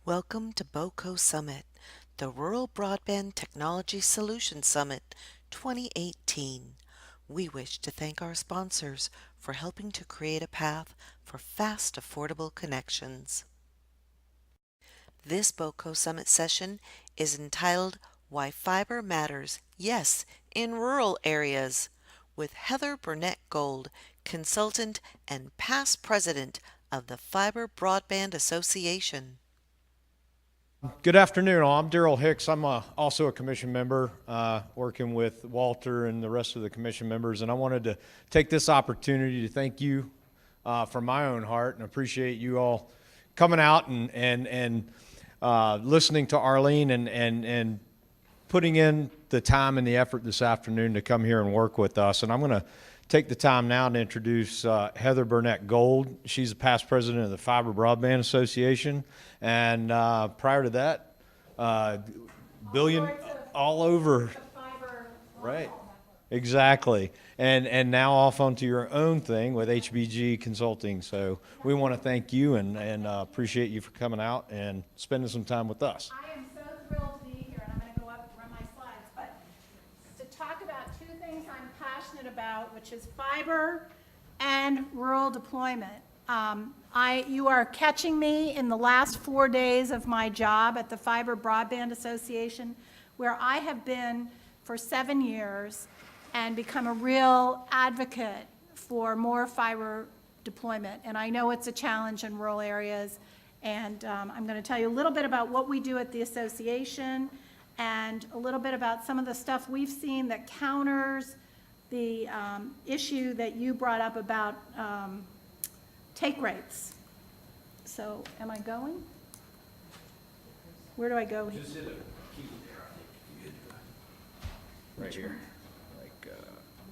Welcome to BoCo Summit, the Rural Broadband Technology Solutions Summit 2018. We wish to thank our sponsors for helping to create a path for fast, affordable connections. This BoCo Summit session is entitled Why Fiber Matters, Yes, in Rural Areas, with Heather Burnett Gold, consultant and past president of the Fibre Broadband Association. Good afternoon. I'm Daryl Hicks. I'm also a commission member working with Walter and the rest of the commission members, and I wanted to take this opportunity to thank you from my own heart and appreciate you all coming out and listening to Arlene and putting in the time and the effort this afternoon to come here and work with us. And I'm going to take the time now to introduce Heather Burnett Gold. She's a past president of the Fibre Broadband Association, and prior to that, billion all over. Right, exactly. And now off onto your own thing with HBG Consulting. So we want to thank you and appreciate you for coming out and spending some time with us. I am so thrilled to be here, and I'm going to go up and run my slides, but to talk about two things I'm passionate about, which is fiber and rural deployment. You are catching me in the last 4 days of my job at the Fibre Broadband Association, where I have been for 7 years and become a real advocate for more fiber deployment. And I know it's a challenge in rural areas. And I'm going to tell you a little bit about what we do at the association and a little bit about some of the stuff we've seen that counters the issue that you brought up about take rates. So am I going? Where do I go? Just hit a key there, I think. Right here. Like, No,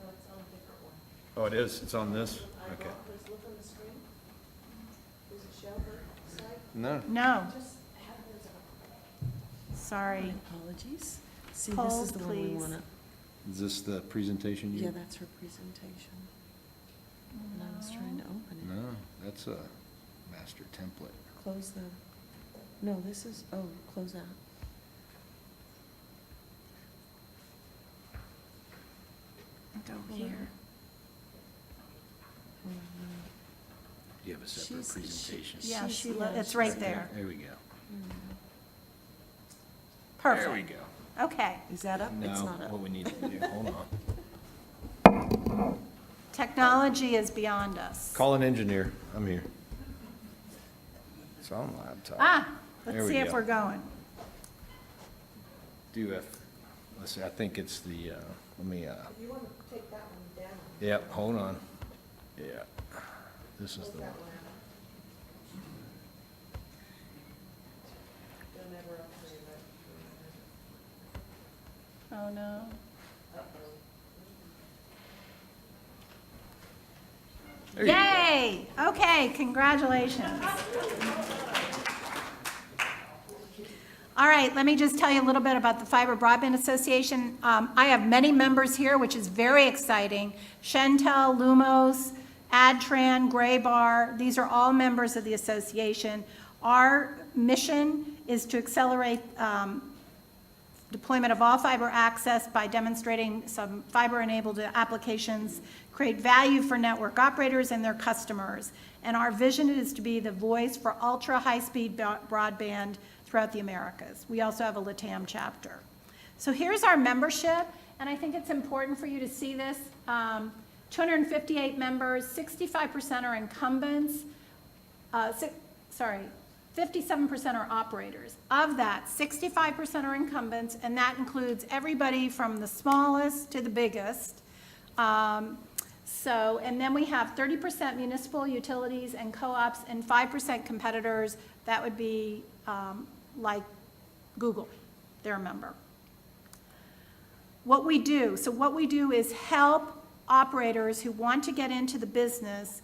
it's on a different one. oh, it is? It's on this? Okay. Just look on the screen. Is it Shelburne side? No. No, Just have those up. sorry. Apologies. See, Hold, this is the one we please. want to, Is this the presentation you? yeah, that's her presentation. And I was trying to open it. No, that's a master template. Close the, no, this is, oh, close that. Go here. Do you have a separate She's- presentation? Yeah, She's- it's right there. There we go. Perfect. There we go. Okay. Is that up? It's not Now, up. what we need to do, hold on. Technology is beyond us. Call an engineer. I'm here. It's on laptop. Ah, There let's we see if go. we're going. Let's see, I think it's the, let me, You want to take that one down. yep, hold on. Yeah. This is Close the that one. one out. Don't ever upgrade that. Oh, no. There you go. Yay! Okay, congratulations. All right, let me just tell you a little bit about the Fibre Broadband Association. I have many members here, which is very exciting. Shentel, Lumos, Adtran, Graybar, these are all members of the association. Our mission is to accelerate deployment of all fiber access by demonstrating some fiber-enabled applications, create value for network operators and their customers. And our vision is to be the voice for ultra-high-speed broadband throughout the Americas. We also have a LATAM chapter. So here's our membership, and I think it's important for you to see this. 258 members, 65% are incumbents, 57% are operators. Of that, 65% are incumbents, and that includes everybody from the smallest to the biggest. And then we have 30% municipal utilities and co-ops and 5% competitors. That would be like Google, they're a member. What we do is help operators who want to get into the business.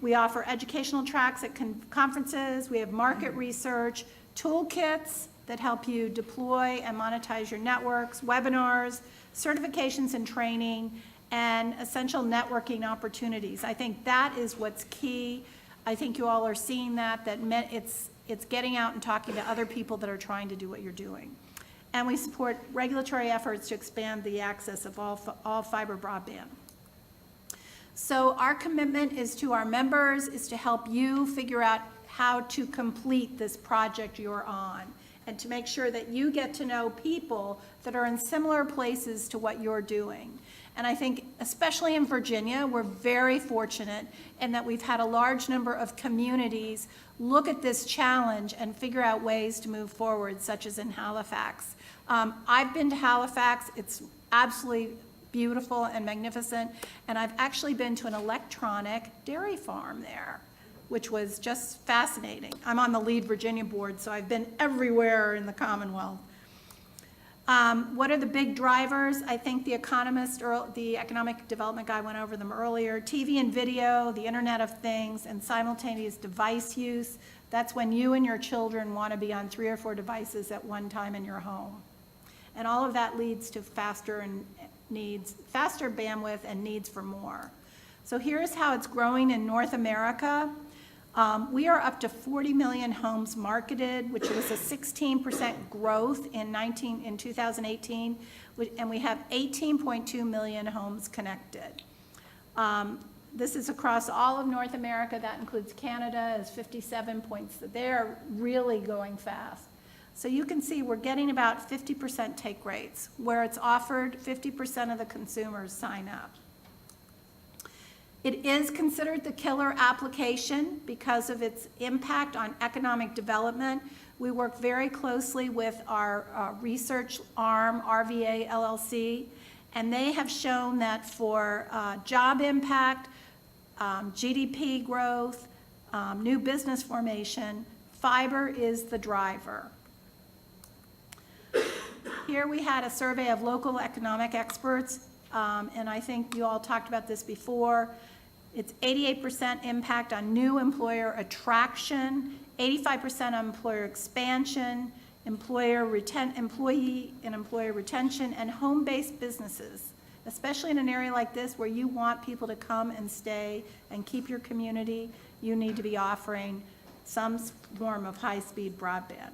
We offer educational tracks at conferences. We have market research, toolkits that help you deploy and monetize your networks, webinars, certifications and training, and essential networking opportunities. I think that is what's key I think you all are seeing that it's getting out and talking to other people that are trying to do what you're doing. And we support regulatory efforts to expand the access of all fiber broadband. So our commitment is to our members, is to help you figure out how to complete this project you're on, and to make sure that you get to know people that are in similar places to what you're doing. And I think, especially in Virginia, we're very fortunate in that we've had a large number of communities look at this challenge and figure out ways to move forward, such as in Halifax. I've been to Halifax. It's absolutely beautiful and magnificent. And I've actually been to an electronic dairy farm there, which was just fascinating. I'm on the Lead Virginia board, so I've been everywhere in the Commonwealth. What are the big drivers? I think the economist, or the economic development guy went over them earlier. TV and video, the Internet of Things, and simultaneous device use. That's when you and your children want to be on 3 or 4 devices at one time in your home. And all of that leads to faster bandwidth and needs for more. So here's how it's growing in North America. We are up to 40 million homes marketed, which was a 16% growth in 2018, and we have 18.2 million homes connected. This is across all of North America. That includes Canada as 57 points. They're really going fast. So you can see we're getting about 50% take rates. Where it's offered, 50% of the consumers sign up. It is considered the killer application because of its impact on economic development. We work very closely with our research arm, RVA LLC, and they have shown that for job impact, GDP growth, new business formation, fiber is the driver. Here we had a survey of local economic experts, and I think you all talked about this before. It's 88% impact on new employer attraction, 85% on employer expansion, employee and employer retention, and home-based businesses, especially in an area like this where you want people to come and stay and keep your community. You need to be offering some form of high-speed broadband.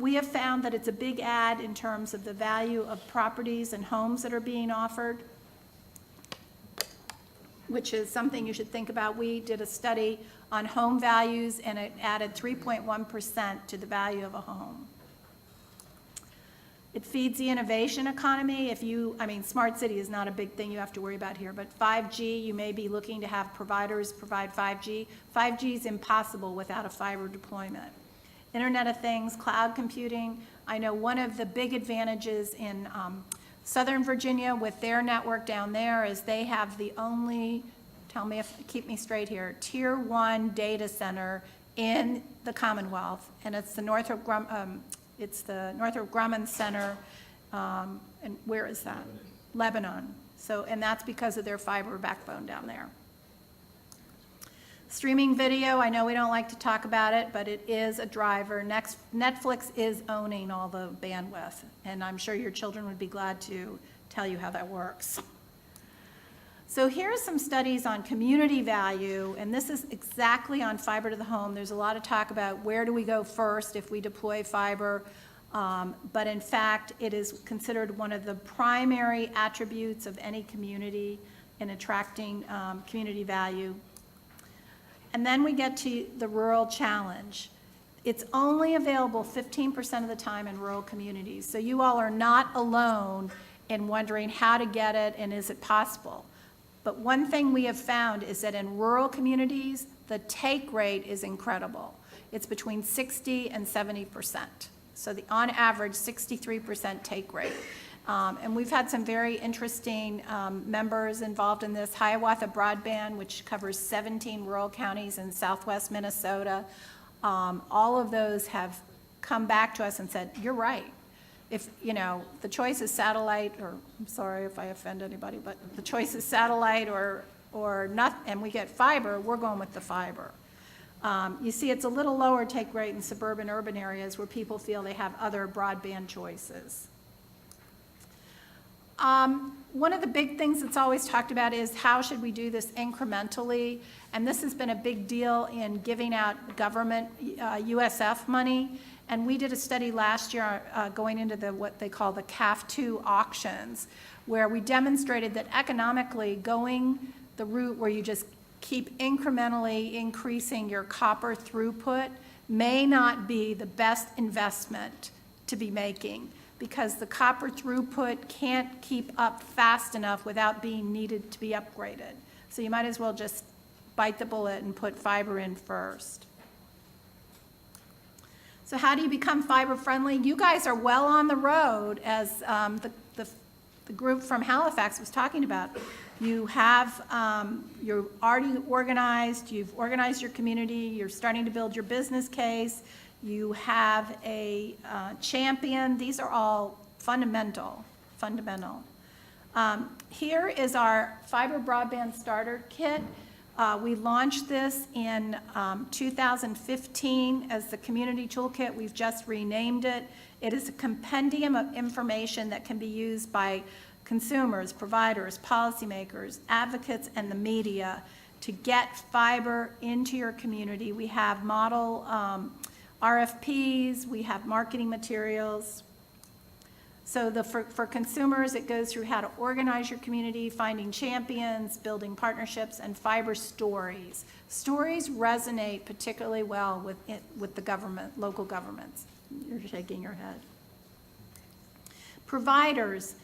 We have found that it's a big add in terms of the value of properties and homes that are being offered, which is something you should think about. We did a study on home values, and it added 3.1% to the value of a home. It feeds the innovation economy. Smart city is not a big thing you have to worry about here, but 5G, you may be looking to have providers provide 5G. 5G is impossible without a fiber deployment. Internet of Things, cloud computing. I know one of the big advantages in Southern Virginia with their network down there is they have the only, keep me straight here, Tier 1 data center in the Commonwealth, and it's the Northrop Grumman Center, and where is that? Lebanon. So, and that's because of their fiber backbone down there. Streaming video, I know we don't like to talk about it, but it is a driver. Netflix is owning all the bandwidth, and I'm sure your children would be glad to tell you how that works. So here are some studies on community value, and this is exactly on fiber to the home. There's a lot of talk about where do we go first if we deploy fiber, but in fact, it is considered one of the primary attributes of any community in attracting community value. And then we get to the rural challenge. It's only available 15% of the time in rural communities. So you all are not alone in wondering how to get it and is it possible. But one thing we have found is that in rural communities, the take rate is incredible. It's between 60 and 70%. So on average, 63% take rate. And we've had some very interesting members involved in this. Hiawatha Broadband, which covers 17 rural counties in southwest Minnesota. All of those have come back to us and said, you're right. If, the choice is satellite, or I'm sorry if I offend anybody, but the choice is satellite or not, and we get fiber, we're going with the fiber. You see, it's a little lower take rate in suburban urban areas where people feel they have other broadband choices. One of the big things that's always talked about is how should we do this incrementally? And this has been a big deal in giving out government USF money. And we did a study last year going into what they call the CAF2 auctions, where we demonstrated that economically going the route where you just keep incrementally increasing your copper throughput may not be the best investment to be making, because the copper throughput can't keep up fast enough without being needed to be upgraded. So you might as well just bite the bullet and put fiber in first. So how do you become fiber friendly? You guys are well on the road, as the group from Halifax was talking about. You have, you're already organized, you've organized your community, you're starting to build your business case, you have a champion. These are all fundamental. Here is our fiber broadband starter kit. We launched this in 2015 as the community toolkit. We've just renamed it. It is a compendium of information that can be used by consumers, providers, policymakers, advocates, and the media to get fiber into your community. We have model RFPs, we have marketing materials. So for consumers, it goes through how to organize your community, finding champions, building partnerships, and fiber stories. Stories resonate particularly well with the government, local governments. You're shaking your head. Providers,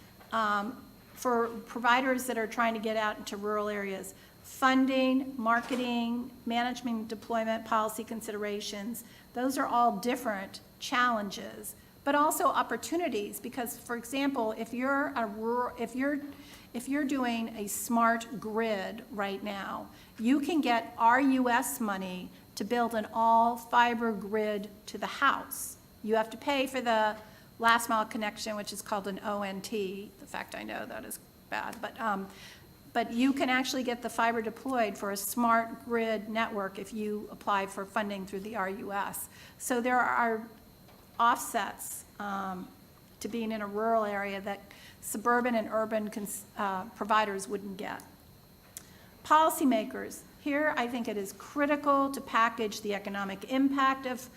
for providers that are trying to get out into rural areas, funding, marketing, management, deployment, policy considerations, those are all different challenges, but also opportunities, because, for example, if you're doing a smart grid right now, you can get RUS money to build an all fiber grid to the house. You have to pay for the last mile connection, which is called an ONT. The fact I know that is bad, but you can actually get the fiber deployed for a smart grid network if you apply for funding through the RUS. So there are offsets to being in a rural area that suburban and urban providers wouldn't get. Policymakers, here I think it is critical to package the economic impact of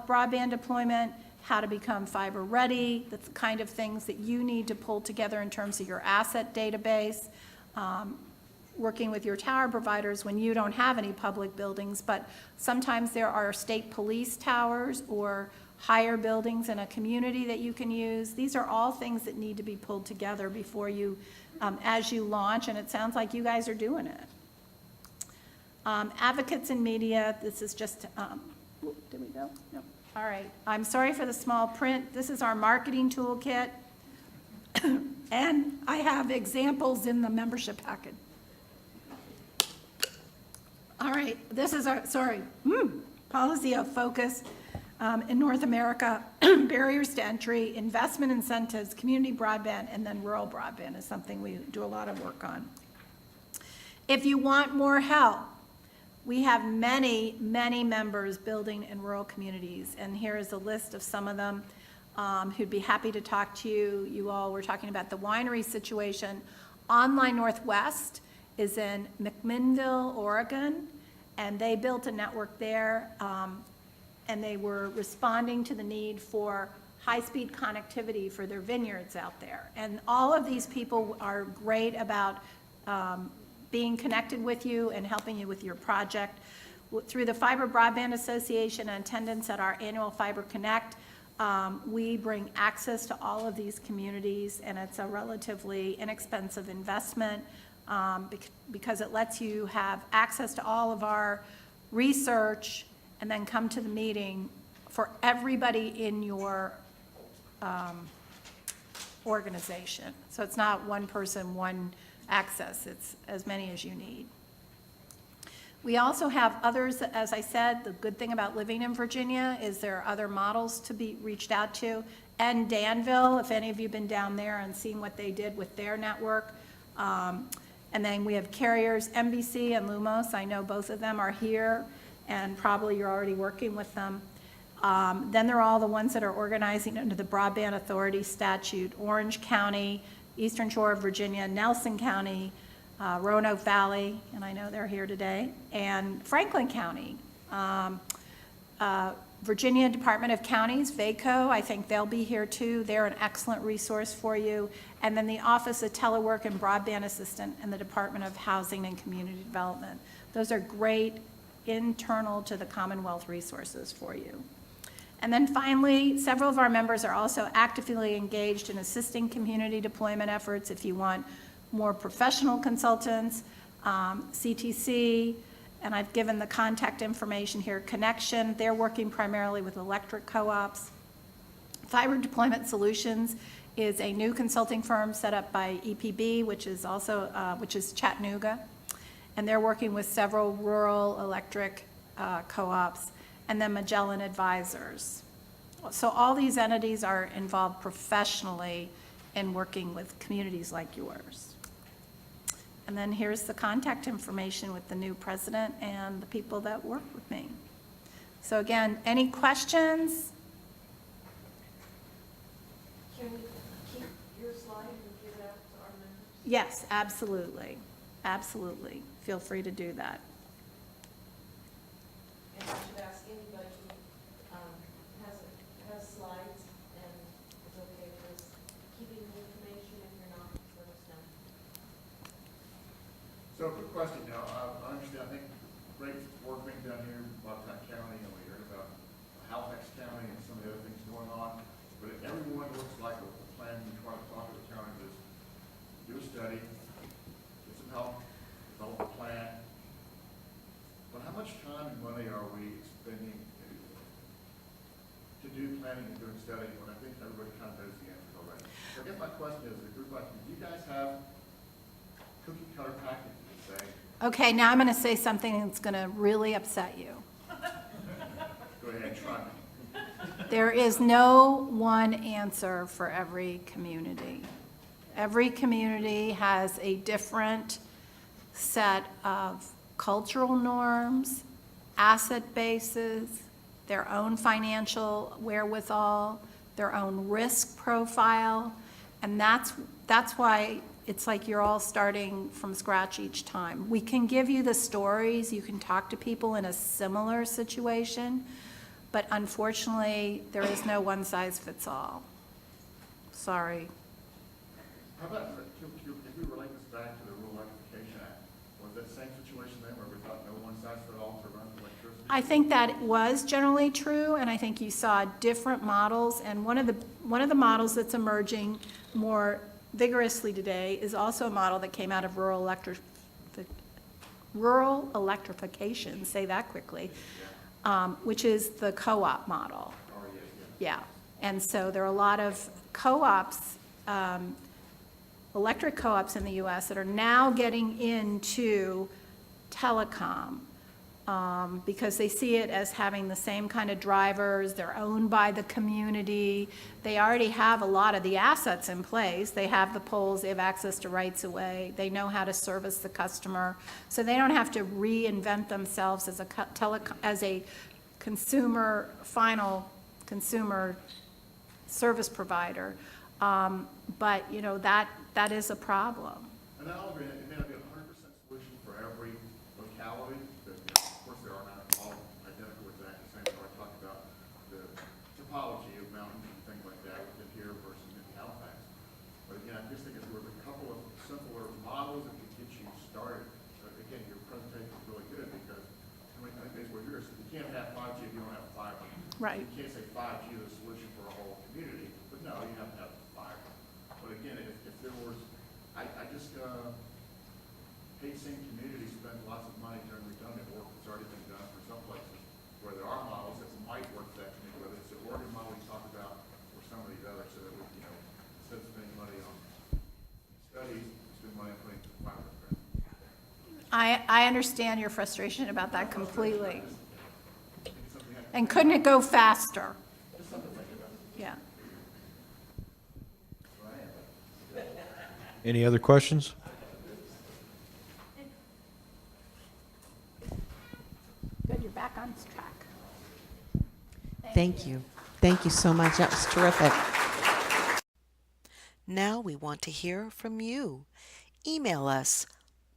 broadband deployment, how to become fiber ready, the kind of things that you need to pull together in terms of your asset database, working with your tower providers when you don't have any public buildings, but sometimes there are state police towers or higher buildings in a community that you can use. These are all things that need to be pulled together before you, as you launch, and it sounds like you guys are doing it. Advocates in media, this is just, did we go? No. All right, I'm sorry for the small print. This is our marketing toolkit, and I have examples in the membership packet. All right, this is our, policy of focus in North America, barriers to entry, investment incentives, community broadband, and then rural broadband is something we do a lot of work on. If you want more help, we have many, many members building in rural communities, and here is a list of some of them who'd be happy to talk to you. You all were talking about the winery situation. Online Northwest is in McMinnville, Oregon, and they built a network there, and they were responding to the need for high-speed connectivity for their vineyards out there. And all of these people are great about being connected with you and helping you with your project. Through the Fiber Broadband Association and attendance at our annual Fiber Connect, we bring access to all of these communities, and it's a relatively inexpensive investment because it lets you have access to all of our research and then come to the meeting for everybody in your organization. So it's not one person, one access, it's as many as you need. We also have others, as I said, the good thing about living in Virginia is there are other models to be reached out to. And Danville, if any of you have been down there and seen what they did with their network. And then we have carriers, NBC and Lumos. I know both of them are here, and probably you're already working with them. Then there are all the ones that are organizing under the Broadband Authority statute, Orange County, Eastern Shore of Virginia, Nelson County, Roanoke Valley, and I know they're here today, and Franklin County. Virginia Department of Counties, VACO, I think they'll be here too. They're an excellent resource for you. And then the Office of Telework and Broadband Assistant and the Department of Housing and Community Development. Those are great internal to the Commonwealth resources for you. And then finally, several of our members are also actively engaged in assisting community deployment efforts. If you want more professional consultants, CTC, and I've given the contact information here, Connection, they're working primarily with electric co-ops. Fibre Deployment Solutions is a new consulting firm set up by EPB, which is also, which is Chattanooga, and they're working with several rural electric co-ops, and then Magellan Advisors. So all these entities are involved professionally in working with communities like yours. And then here's the contact information with the new president and the people that work with me. So again, any questions? Can we keep your slide and give it out to our members? Yes, absolutely. Absolutely. Feel free to do that. And I should ask anybody who has slides and is okay with us keeping the information. If you're not, let us know. So, quick question now. I understand, I think great work being done here in Bobcat County, and we heard about Halifax County and some of the other things going on. But everyone looks like a plan. We try to talk to the county, is do a study, get some help, develop a plan. But how much time and money are we spending to do planning and doing study when I think everybody kind of knows the answer already? So I guess my question is, a group like, do you guys have cookie cutter packages to say? Okay, now I'm going to say something that's going to really upset you. Go ahead, try me. There is no one answer for every community. Every community has a different set of cultural norms, asset bases, their own financial wherewithal, their own risk profile, and that's why it's like you're all starting from scratch each time. We can give you the stories, you can talk to people in a similar situation, but unfortunately, there is no one size fits all. Sorry. How about, if we relate this back to the Rural Electrification Act, was that same situation then where we thought no one size fit all to run electricity? I think that was generally true, and I think you saw different models, and one of the models that's emerging more vigorously today is also a model that came out of rural electrification, say that quickly, which is the co-op model. Oh, Yeah, and so there are a lot of co-ops, electric co-ops in the US that are now getting into telecom, because they see it as having the same kind of drivers. They're owned by the community. They already have a lot of the assets in place. They have the poles, they have access to rights of way, they know how to service the customer, so they don't have to reinvent themselves as a final consumer service provider. But you know, that is a problem. And I'll agree, it may not be a 100% solution for every locality, but of course there are not all identical exactly the same. So I talked about the topology of mountains and things like that within here versus in Halifax. But again, I just think if there was a couple of simpler models that could get you started. Again, your presentation is really good because I think that's what yours. You can't have 5G if you don't have fiber. Right. You can't say 5G is the solution for a whole community, but no, you have to have fiber. But again, if there was, I just hate seeing communities spend lots of money doing redundant work that's already been done for some places where there are models that might work for that community, whether it's the Oregon model we talked about or some of these others, so that we, you know, instead of spending money on studies, spend money on putting fiber. I understand your frustration about that completely. And couldn't it go faster? Yeah. Any other questions? Good, you're back on track. Thank you. Thank you so much. That was terrific. Now we want to hear from you. Email us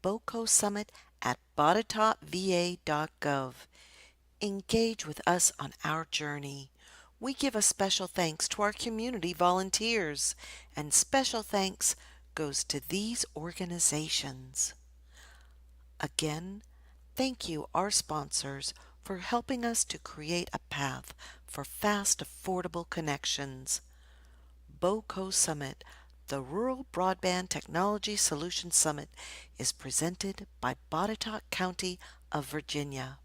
bocosummit@botetoppva.gov. Engage with us on our journey. We give a special thanks to our community volunteers, and special thanks goes to these organizations. Again, thank you, our sponsors, for helping us to create a path for fast, affordable connections. BoCo Summit, the Rural Broadband Technology Solutions Summit, is presented by Botetourt County of Virginia.